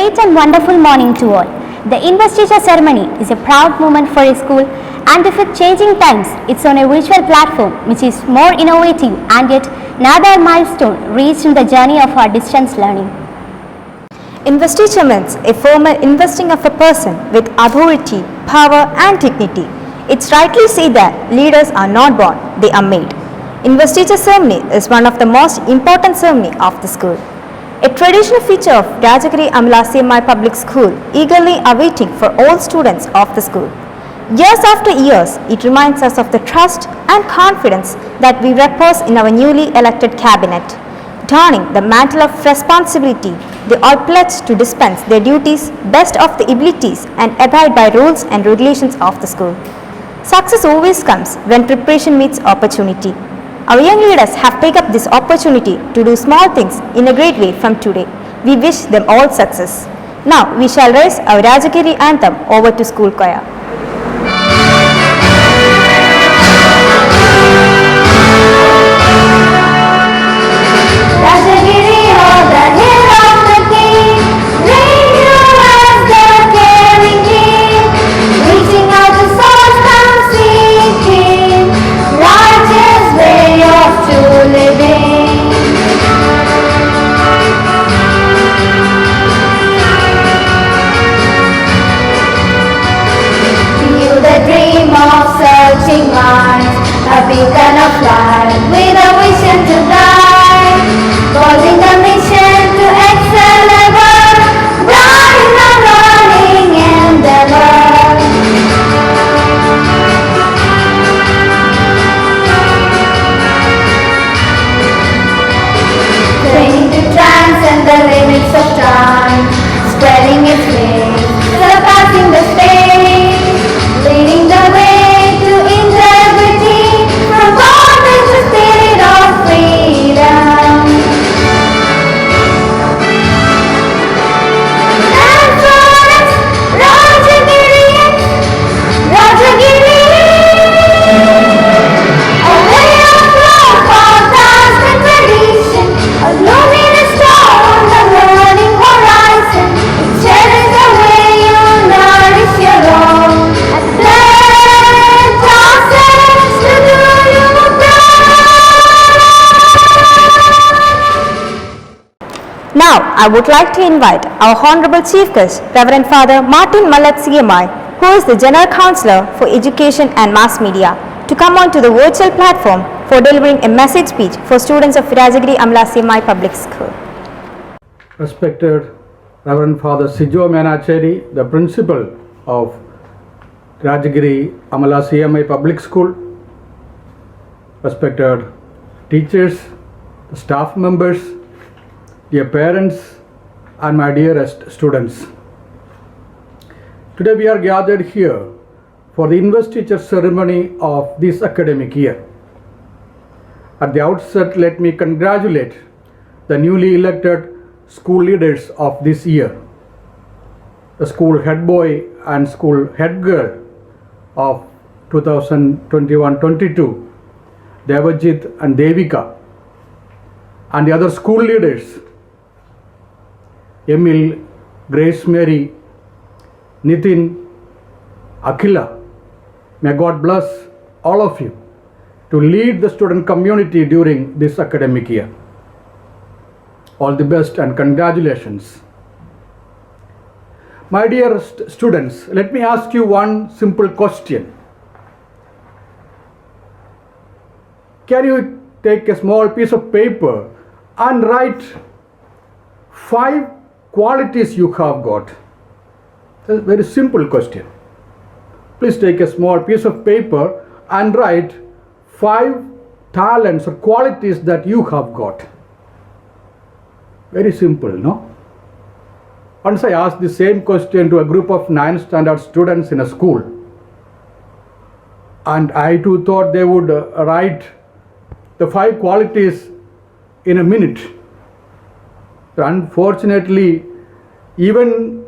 great and wonderful morning to all. The investiture ceremony is a proud moment for a school, and with changing times, it's on a virtual platform which is more innovative and yet another milestone reached in the journey of our distance learning. Investiture means a formal investing of a person with authority, power and dignity. It's rightly said that leaders are not born, they are made. Investiture ceremony is one of the most important ceremony of the school. A traditional feature of Rajagiri Amala CMI Public School, eagerly awaiting for all students of the school. Years after years, it reminds us of the trust and confidence that we repose in our newly elected cabinet. Donning the mantle of responsibility, they all pledge to dispense their duties best of the abilities and abide by rules and regulations of the school. Success always comes when preparation meets opportunity. Our young leaders have taken up this opportunity to do small things in a great way from today. We wish them all success. Now we shall raise our Rajagiri anthem over to school choir. A beacon of light with a vision to guide, causing the mission to excel ever, bright in the learning endeavor. Training to transcend the limits of time, spreading its wings, surpassing the space, leading the way. Now, I would like to invite our Honorable Chief Guest, Reverend Father Martin Mallet CMI, who is the General Counselor for Education and Mass Media, to come on to the virtual platform for delivering a message speech for students of Rajagiri Amala CMI Public School. Respected Reverend Father Sijo Menacheri, the Principal of Rajagiri Amala CMI Public School, respected teachers, the staff members, dear parents and my dearest students. Today we are gathered here for the investiture ceremony of this academic year. At the outset, let me congratulate the newly elected school leaders of this year, the school head boy and school head girl of 2021-22, Devajit and Devika, and the other school leaders, Emil, Grace Mary, Nitin, Akhila. May God bless all of you to lead the student community during this academic year. All the best and congratulations. My dear students, let me ask you one simple question. Can you take a small piece of paper and write 5 qualities you have got? That's a very simple question. Please take a small piece of paper and write 5 talents or qualities that you have got. Very simple, no? Once I asked the same question to a group of 9th standard students in a school, and I too thought they would write the 5 qualities in a minute. Unfortunately, even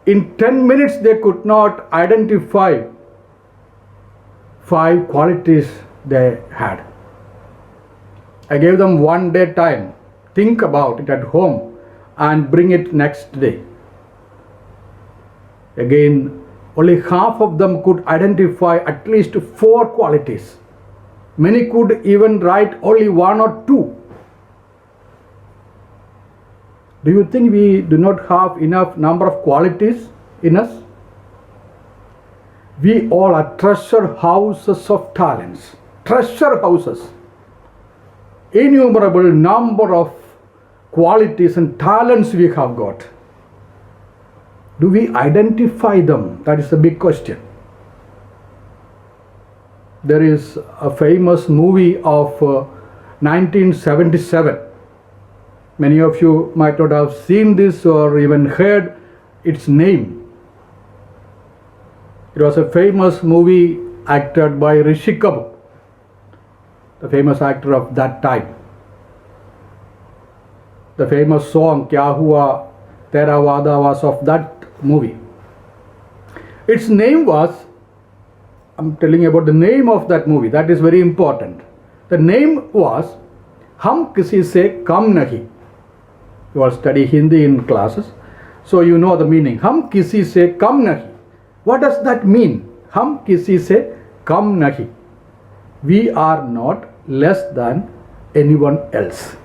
in 10 minutes they could not identify 5 qualities they had. I gave them 1 day time. Think about it at home and bring it next day. Again, only half of them could identify at least 4 qualities. Many could even write only 1 or 2. Do you think we do not have enough number of qualities in us? We all are treasure houses of talents. Treasure houses. Innumerable number of qualities and talents we have got. Do we identify them? That is the big question. There is a famous movie of 1977. Many of you might not have seen this or even heard its name. It was a famous movie acted by Rishi Kapoor, the famous actor of that time. The famous song Kya Hua Tera Wada was of that movie. Its name was, I'm telling you about the name of that movie, that is very important. The name was Hum Kisi Se Kam Nahi. You all study Hindi in classes, so you know the meaning. Hum Kisi Se Kam Nahi. What does that mean? Hum Kisi Se Kam Nahi. We are not less than anyone else.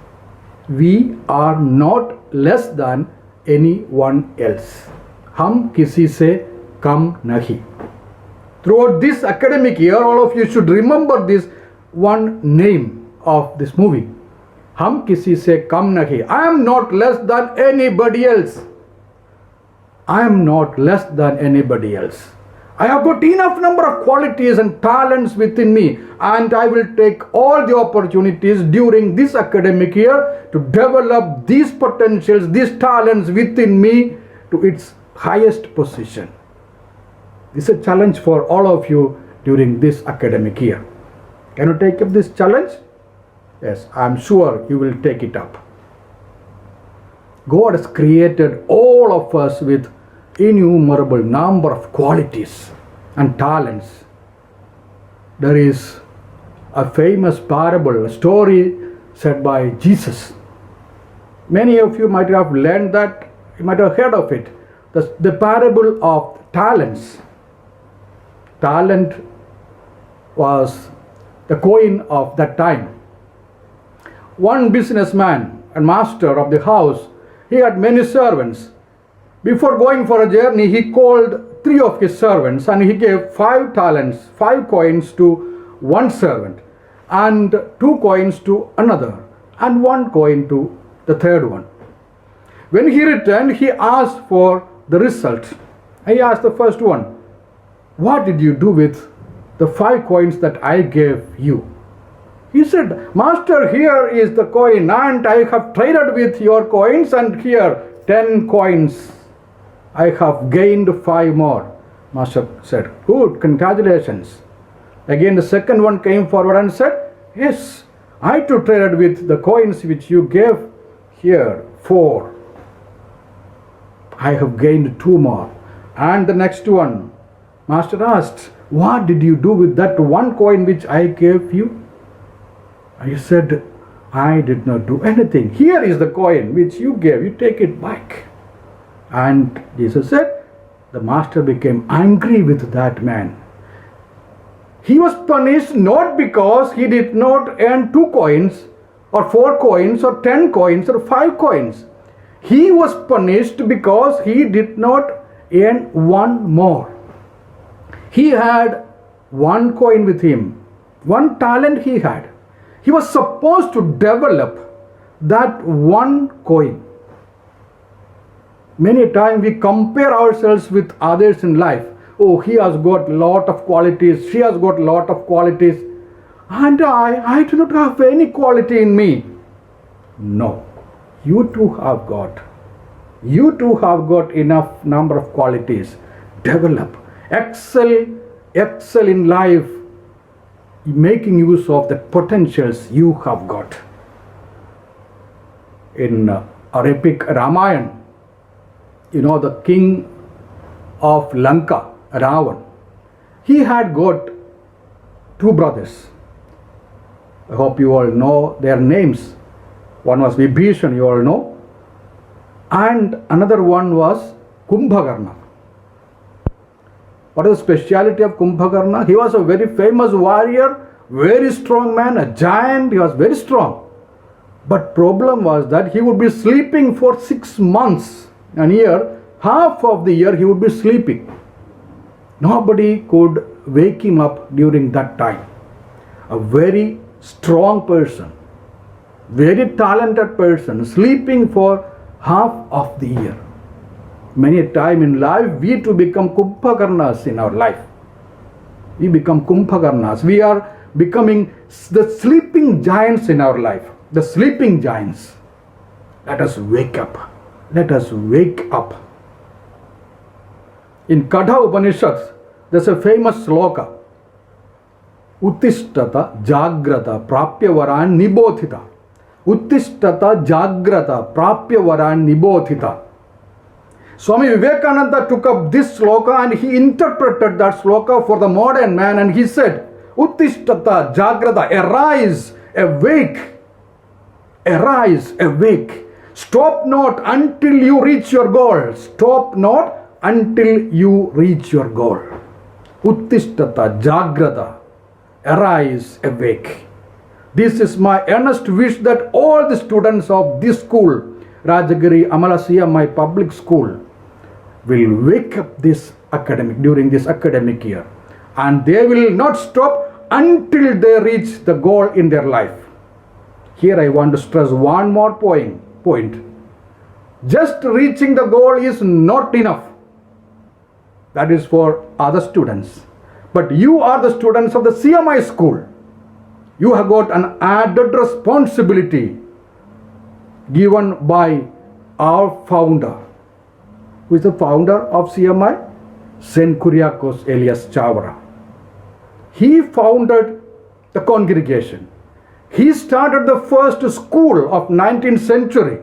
We are not less than anyone else. Hum kisi se kam nahi. Throughout this academic year, all of you should remember this one name of this movie. Hum kisi se kam nahi. I am not less than anybody else. I am not less than anybody else. I have got enough number of qualities and talents within me, and I will take all the opportunities during this academic year to develop these potentials, these talents within me to its highest position. This is a challenge for all of you during this academic year. Can you take up this challenge? Yes, I am sure you will take it up. God has created all of us with innumerable number of qualities and talents. There is a famous parable, a story said by Jesus. Many of you might have learned that, you might have heard of it. The parable of talents. Talent was the coin of that time. One businessman and master of the house, he had many servants. Before going for a journey, he called 3 of his servants and he gave 5 talents, 5 coins to one servant, and 2 coins to another, and 1 coin to the third one. When he returned, he asked for the result. He asked the first one, "What did you do with the 5 coins that I gave you?" He said, "Master, here is the coin, and I have traded with your coins, and here 10 coins. I have gained 5 more." Master said, "Good, congratulations." Again the second one came forward and said, "Yes, I too traded with the coins which you gave, here 4. I have gained 2 more." And the next one, Master asked, "What did you do with that 1 coin which I gave you?" He said, "I did not do anything. Here is the coin which you gave, you take it back." And Jesus said, the master became angry with that man. He was punished not because he did not earn 2 coins or 4 coins or 10 coins or 5 coins. He was punished because he did not earn 1 more. He had 1 coin with him, 1 talent he had. He was supposed to develop that 1 coin. Many times we compare ourselves with others in life. Oh, he has got lot of qualities, she has got lot of qualities, and I do not have any quality in me. No, you too have got. You too have got enough number of qualities. Develop, excel in life, making use of the potentials you have got. In our epic Ramayana, you know, the king of Lanka, Ravan, he had got 2 brothers. I hope you all know their names. One was Vibhishan, you all know, and another one was Kumbhakarna. What is the speciality of Kumbhakarna? He was a very famous warrior, very strong man, a giant. He was very strong. But problem was that he would be sleeping for 6 months. And here, half of the year he would be sleeping. Nobody could wake him up during that time. A very strong person, very talented person, sleeping for half of the year. Many a time in life, we too become Kumbhakarnas in our life. We become Kumbhakarnas. We are becoming the sleeping giants in our life. The sleeping giants. Let us wake up. Let us wake up. In Katha Upanishads, there's a famous sloka. Uttishtata Jagrata Prapya Varan Nibodhita. Uttishtata Jagrata Prapya Varan Nibodhita. Swami Vivekananda took up this sloka and he interpreted that sloka for the modern man, and he said, Uttishtata Jagrata, arise, awake. Arise, awake. Stop not until you reach your goal. Stop not until you reach your goal. Uttishtata Jagrata, arise, awake. This is my earnest wish that all the students of this school, Rajagiri Amalasiya, my public school, will wake up during this academic year, and they will not stop until they reach the goal in their life. Here I want to stress one more point. Just reaching the goal is not enough. That is for other students. But you are the students of the CMI school. You have got an added responsibility given by our founder. Who is the founder of CMI? Saint Kuriakos Elias Chavara. He founded the congregation. He started the first school of 19th century,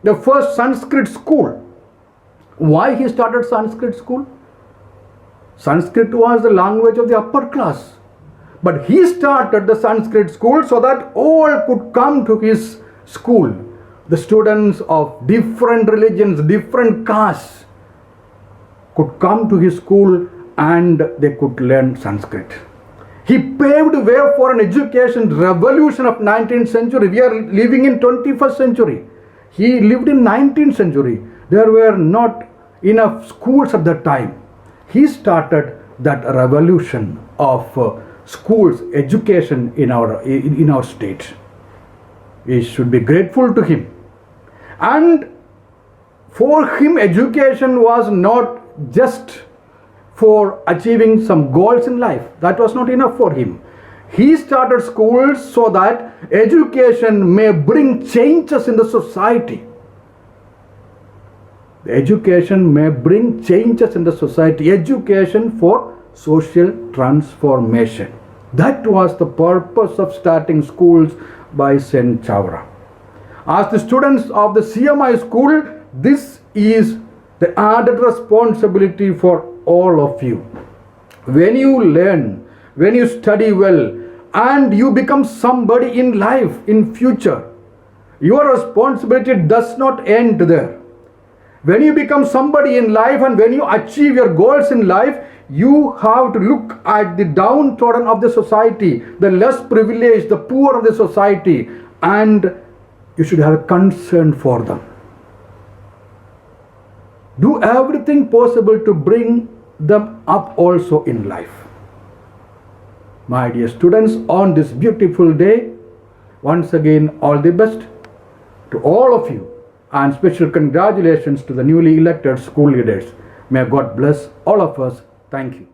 the first Sanskrit school. Why he started Sanskrit school? Sanskrit was the language of the upper class. But he started the Sanskrit school so that all could come to his school. The students of different religions, different castes could come to his school and they could learn Sanskrit. He paved the way for an education revolution of 19th century. We are living in 21st century. He lived in 19th century. There were not enough schools at that time. He started that revolution of schools, education in our state. We should be grateful to him. And for him, education was not just for achieving some goals in life. That was not enough for him. He started schools so that education may bring changes in the society. Education may bring changes in the society. Education for social transformation. That was the purpose of starting schools by Saint Chavara. As the students of the CMI school, this is the added responsibility for all of you. When you learn, when you study well, and you become somebody in life, in future, your responsibility does not end there. When you become somebody in life and when you achieve your goals in life, you have to look at the downtrodden of the society, the less privileged, the poor of the society, and you should have a concern for them. Do everything possible to bring them up also in life. My dear students, on this beautiful day, once again all the best to all of you, and special congratulations to the newly elected school leaders. May God bless all of us. Thank you.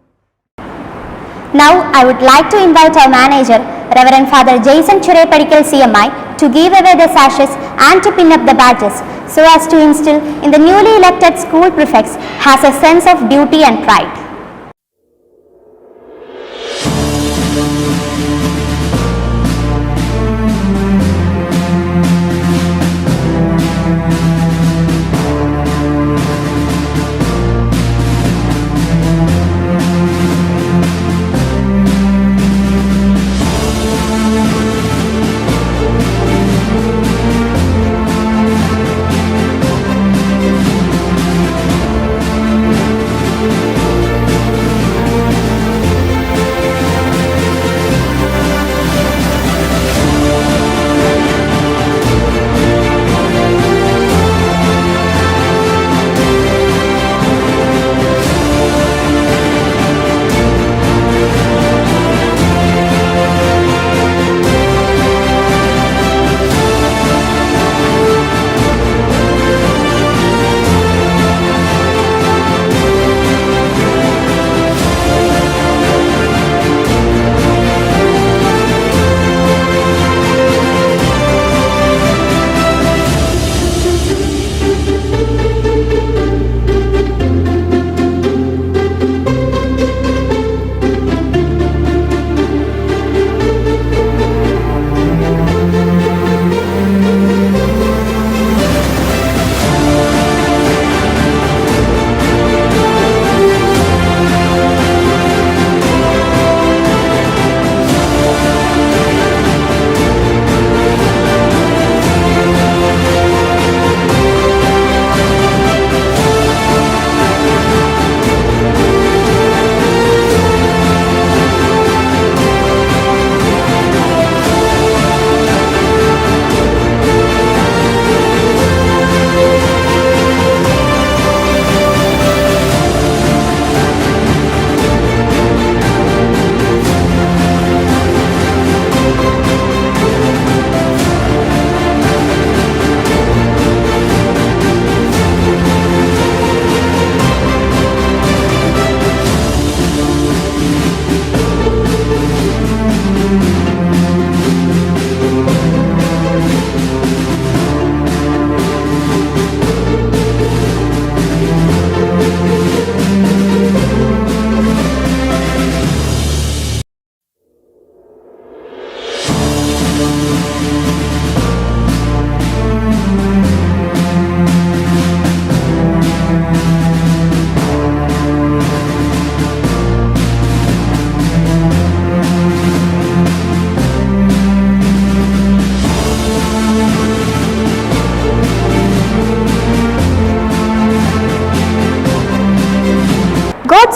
Now I would like to invite our manager, Reverend Father Jason Chure Padikal CMI, to give away the sashes and to pin up the badges so as to instill in the newly elected school prefects has a sense of duty and pride.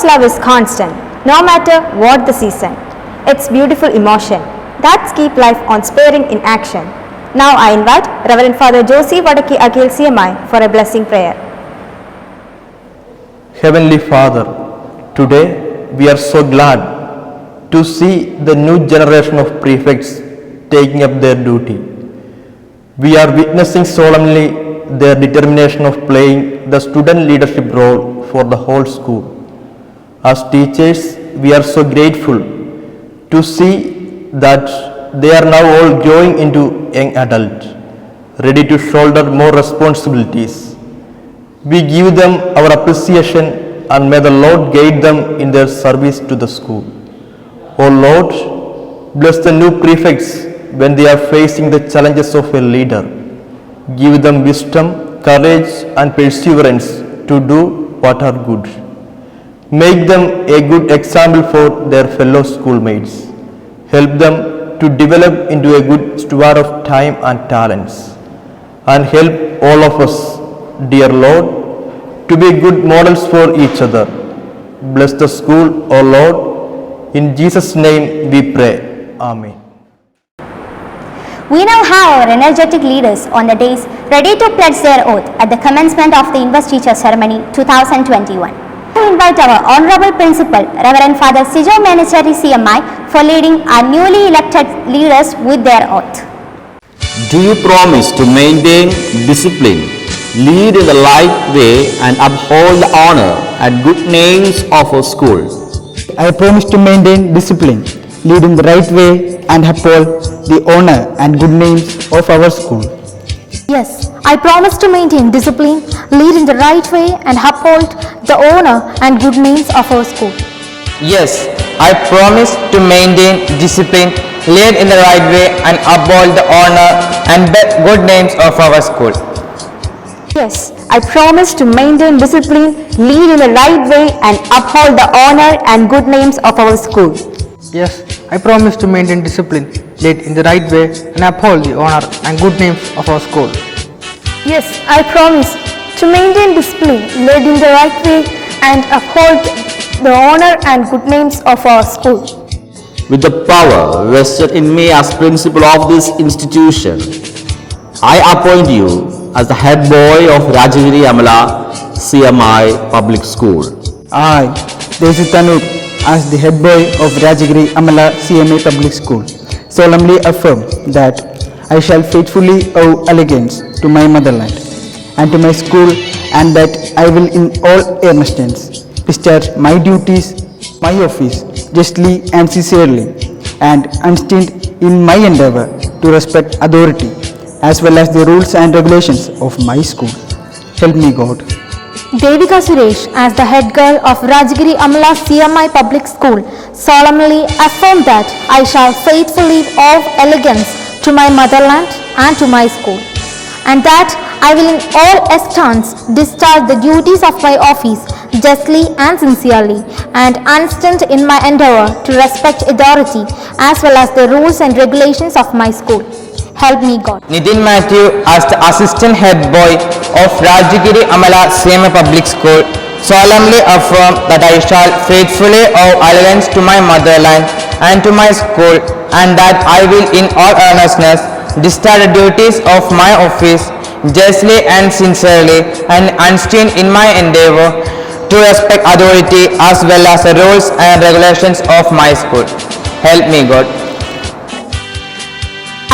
love is constant, no matter what the season. It's beautiful emotion that keep life on sparing in action. Now I invite Reverend Father Josie Vadaki Akil CMI for a blessing prayer. Heavenly Father, today we are so glad to see the new generation of prefects taking up their duty. We are witnessing solemnly their determination of playing the student leadership role for the whole school. As teachers, we are so grateful to see that they are now all growing into young adults, ready to shoulder more responsibilities. We give them our appreciation and may the Lord guide them in their service to the school. O Lord, bless the new prefects when they are facing the challenges of a leader. Give them wisdom, courage and perseverance to do what are good. Make them a good example for their fellow schoolmates. Help them to develop into a good steward of time and talents. And help all of us, dear Lord, to be good models for each other. Bless the school, O Lord. In Jesus' name we pray. Amen. We now have our energetic leaders on the dais ready to pledge their oath at the commencement of the Investiture Ceremony 2021. We invite our Honorable Principal, Reverend Father Sijo Menachari CMI, for leading our newly elected leaders with their oath. Do you promise to maintain discipline, lead in the right way and uphold the honor and good names of our school? I promise to maintain discipline, lead in the right way and uphold the honor and good names of our school. Yes, I promise to maintain discipline, lead in the right way and uphold the honor and good names of our school. Yes, I promise to maintain discipline, lead in the right way and uphold the honor and good names of our school. Yes, I promise to maintain discipline, lead in the right way and uphold the honor and good names of our school. Yes, I promise to maintain discipline, lead in the right way and uphold the honor and good names of our school. Yes, I promise to maintain discipline, lead in the right way and uphold the honor and good names of our school. With the power vested in me as principal of this institution, I appoint you as the head boy of Rajagiri Amala CMI Public School. I, Desi Tanur, as the head boy of Rajagiri Amala CMA Public School, solemnly affirm that I shall faithfully owe allegiance to my motherland and to my school, and that I will in all earnestness discharge my duties, my office, justly and sincerely, and unstint in my endeavor to respect authority as well as the rules and regulations of my school. Help me God. Devika Suresh, as the head girl of Rajagiri Amala CMI Public School, solemnly affirm that I shall faithfully owe allegiance to my motherland and to my school, and that I will in all extents discharge the duties of my office justly and sincerely, and unstint in my endeavor to respect authority as well as the rules and regulations of my school. Help me God. Nitin Matthew, as the assistant head boy of Rajagiri Amala CMA Public School, solemnly affirm that I shall faithfully owe allegiance to my motherland and to my school, and that I will in all earnestness discharge the duties of my office justly and sincerely, and unstint in my endeavor to respect authority as well as the rules and regulations of my school. Help me God.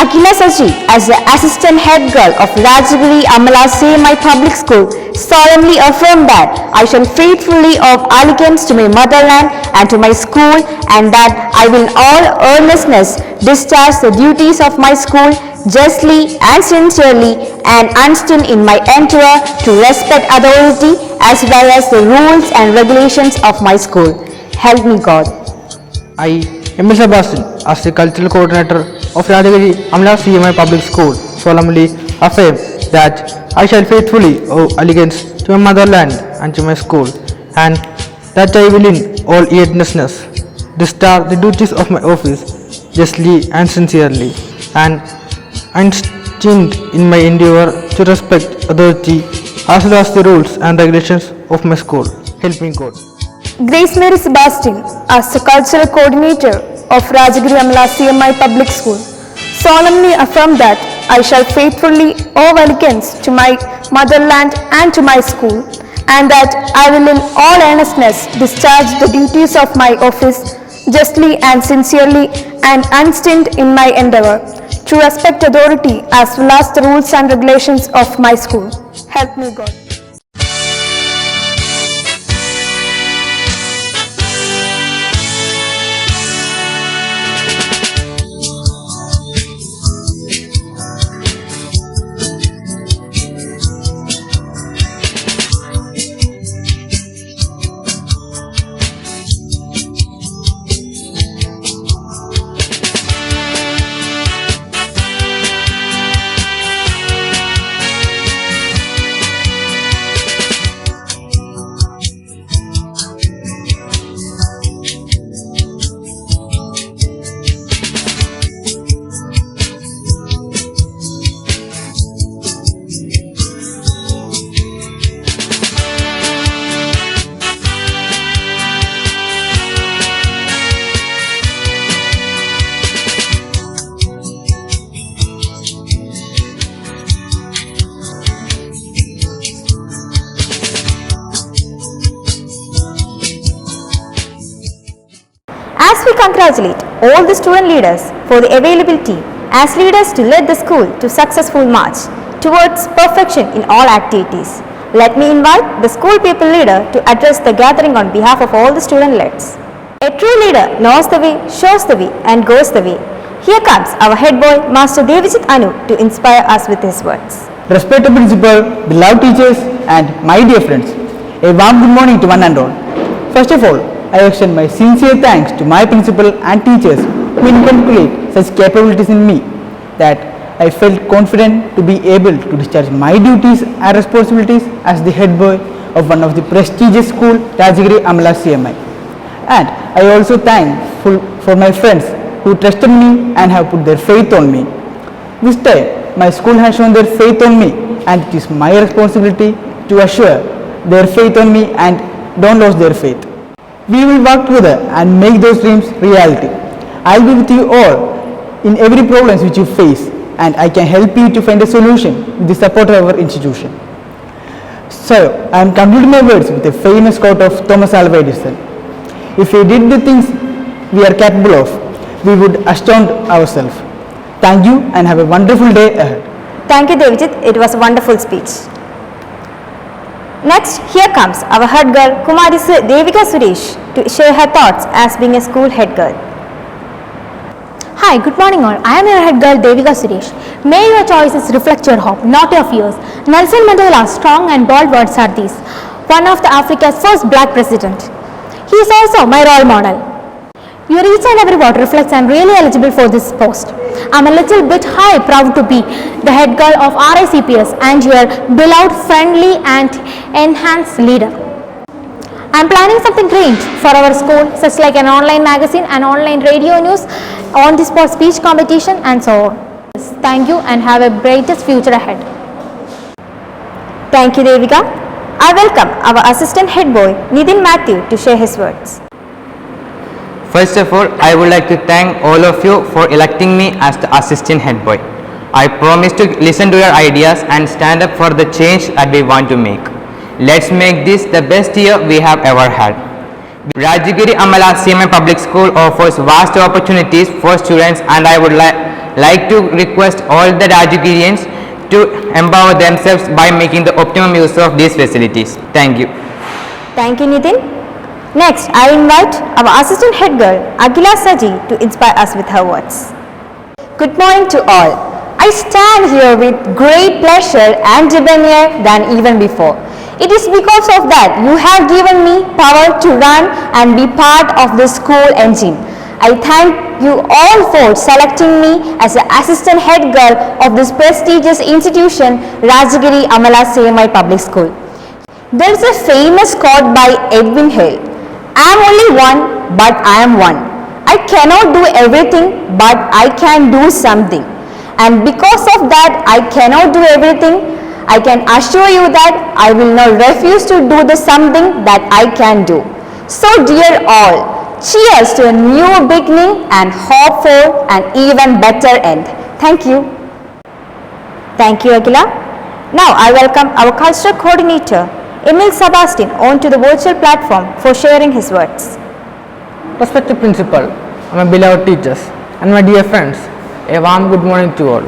Akila Saji, as the assistant head girl of Rajagiri Amala CMI Public School, solemnly affirm that I shall faithfully owe allegiance to my motherland and to my school, and that I will in all earnestness discharge the duties of my school justly and sincerely, and unstint in my endeavor to respect authority as well as the rules and regulations of my school. Help me God. I, M.L. Sebastian, as the cultural coordinator of Rajagiri Amala CMI Public School, solemnly affirm that I shall faithfully owe allegiance to my motherland and to my school, and that I will in all earnestness discharge the duties of my office justly and sincerely, and unstint in my endeavor to respect authority as well as the rules and regulations of my school. Help me God. Grace Mary Sebastian, as the cultural coordinator of Rajagiri Amala CMI Public School, solemnly affirm that I shall faithfully owe allegiance to my motherland and to my school, and that I will in all earnestness discharge the duties of my office justly and sincerely and unstinted in my endeavor to respect authority as well as the rules and regulations of my school. Help me God. As we congratulate all the student leaders for the availability as leaders to lead the school to successful march towards perfection in all activities, let me invite the school people leader to address the gathering on behalf of all the student leaders. A true leader knows the way, shows the way and goes the way. Here comes our head boy, Master Devijit Anu, to inspire us with his words. Respected principal, beloved teachers and my dear friends, a warm good morning to one and all. First of all, I extend my sincere thanks to my principal and teachers who inculcate such capabilities in me that I felt confident to be able to discharge my duties and responsibilities as the head boy of one of the prestigious school, Rajagiri Amala CMI. And I also thankful for my friends who trusted me and have put their faith on me. This time, my school has shown their faith on me, and it is my responsibility to assure their faith on me and don't lose their faith. We will work together and make those dreams reality. I will be with you all in every problem which you face, and I can help you to find a solution with the support of our institution. So, I am concluding my words with a famous quote of Thomas Alva Edison. If we did the things we are capable of, we would astound ourselves. Thank you and have a wonderful day ahead. Thank you, Devijit. It was a wonderful speech. Next, here comes our head girl, Kumari Devika Suresh, to share her thoughts as being a school head girl. Hi, good morning all. I am your head girl Devika Suresh. May your choices reflect your hope, not your fears. Nelson Mandela's strong and bold words are these. One of the Africa's first black president. He is also my role model. Your each and every word reflects I am really eligible for this post. I am a little bit proud to be the head girl of RICPS and your beloved, friendly and enhanced leader. I am planning something great for our school, such like an online magazine, an online radio news, on-the-spot speech competition and so on. Thank you and have a brightest future ahead. Thank you, Devika. I welcome our assistant head boy, Nidin Matthew, to share his words. First of all, I would like to thank all of you for electing me as the assistant head boy. I promise to listen to your ideas and stand up for the change that we want to make. Let's make this the best year we have ever had. Rajagiri Amala CMI Public School offers vast opportunities for students, and I would like to request all the Rajagirians to empower themselves by making the optimum use of these facilities. Thank you. Thank you, Nitin. Next, I invite our assistant head girl, Akhila Saji, to inspire us with her words. Good morning to all. I stand here with great pleasure and demeanor than even before. It is because of that you have given me power to run and be part of the school engine. I thank you all for selecting me as the assistant head girl of this prestigious institution, Rajagiri Amala CMI Public School. There is a famous quote by Edwin Hale. I am only one, but I am one. I cannot do everything, but I can do something. And because of that, I cannot do everything. I can assure you that I will not refuse to do the something that I can do. So dear all, cheers to a new beginning and hope for an even better end. Thank you. Thank you, Akhila. Now I welcome our cultural coordinator, Emil Sebastian, onto the virtual platform for sharing his words. Respected principal, my beloved teachers, and my dear friends, a warm good morning to all.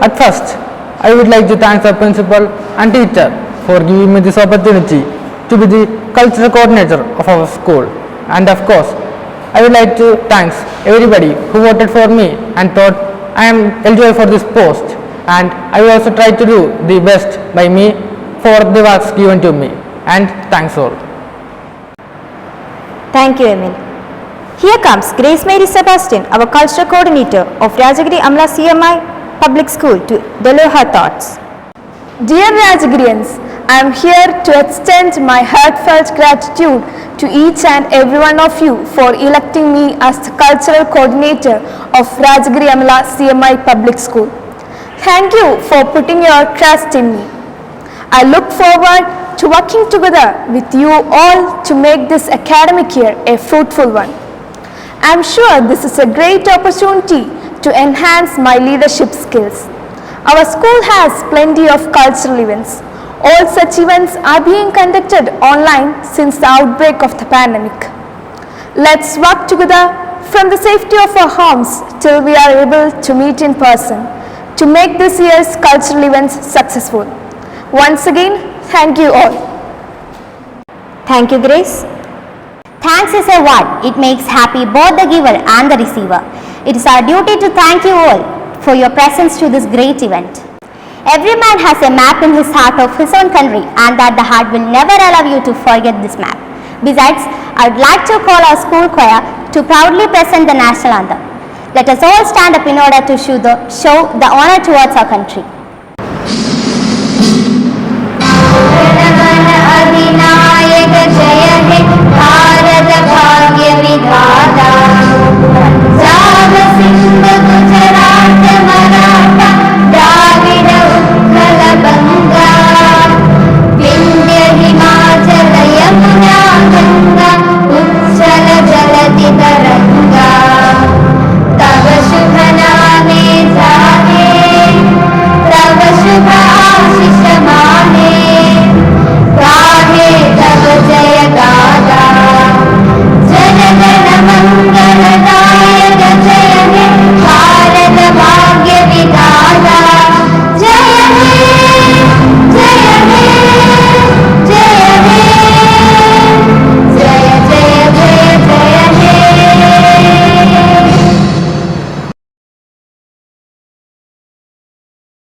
At first, I would like to thank the principal and teacher for giving me this opportunity to be the cultural coordinator of our school. And of course, I would like to thank everybody who voted for me and thought I am eligible for this post, and I will also try to do the best by me for the works given to me. And thanks all. Thank you, Emil. Here comes Grace Mary Sebastian, our cultural coordinator of Rajagiri Amla CMI Public School, to deliver her thoughts. Dear Rajagirians, I am here to extend my heartfelt gratitude to each and every one of you for electing me as the cultural coordinator of Rajagiri Amala CMI Public School. Thank you for putting your trust in me. I look forward to working together with you all to make this academic year a fruitful one. I am sure this is a great opportunity to enhance my leadership skills. Our school has plenty of cultural events. All such events are being conducted online since the outbreak of the pandemic. Let's work together from the safety of our homes till we are able to meet in person to make this year's cultural events successful. Once again, thank you all. Thank you, Grace. Thanks is a word. It makes happy both the giver and the receiver. It is our duty to thank you all for your presence to this great event. Every man has a map in his heart of his own country, and that the heart will never allow you to forget this map. Besides, I would like to call our school choir to proudly present the national anthem. Let us all stand up in order to show the honor towards our country.